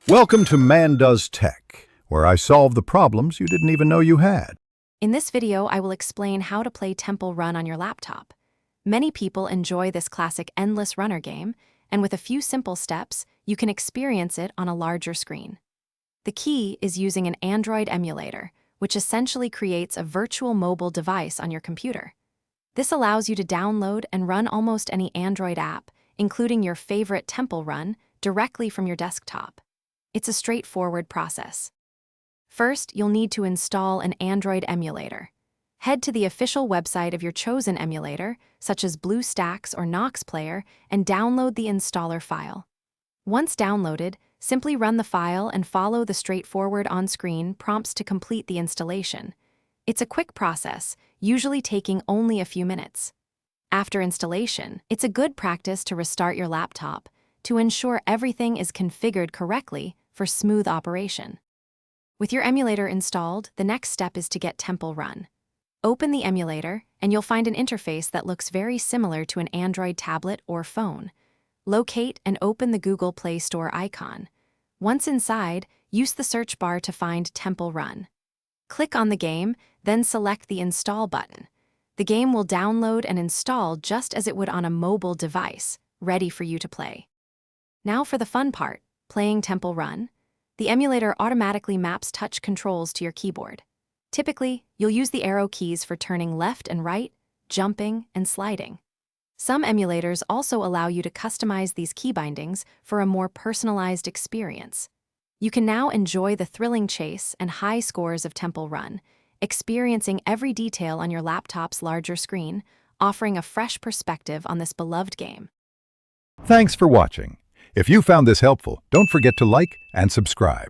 Welcome to Man Does Tech, where I solve the problems you didn't even know you had. In this video, I will explain how to play Temple Run on your laptop. Many people enjoy this classic endless runner game, and with a few simple steps, you can experience it on a larger screen. The key is using an Android emulator, which essentially creates a virtual mobile device on your computer. This allows you to download and run almost any Android app, including your favorite Temple Run, directly from your desktop. It's a straightforward process. First, you'll need to install an Android emulator. Head to the official website of your chosen emulator, such as BlueStacks or Nox Player, and download the installer file. Once downloaded, simply run the file and follow the straightforward on-screen prompts to complete the installation. It's a quick process, usually taking only a few minutes. After installation, it's a good practice to restart your laptop to ensure everything is configured correctly for smooth operation. With your emulator installed, the next step is to get Temple Run. Open the emulator, and you'll find an interface that looks very similar to an Android tablet or phone. Locate and open the Google Play Store icon. Once inside, use the search bar to find Temple Run. Click on the game, then select the Install button. The game will download and install just as it would on a mobile device, ready for you to play. Now for the fun part, playing Temple Run. The emulator automatically maps touch controls to your keyboard. Typically, you'll use the arrow keys for turning left and right, jumping, and sliding. Some emulators also allow you to customize these key bindings for a more personalized experience. You can now enjoy the thrilling chase and high scores of Temple Run, experiencing every detail on your laptop's larger screen, offering a fresh perspective on this beloved game. Thanks for watching. If you found this helpful, don't forget to like and subscribe.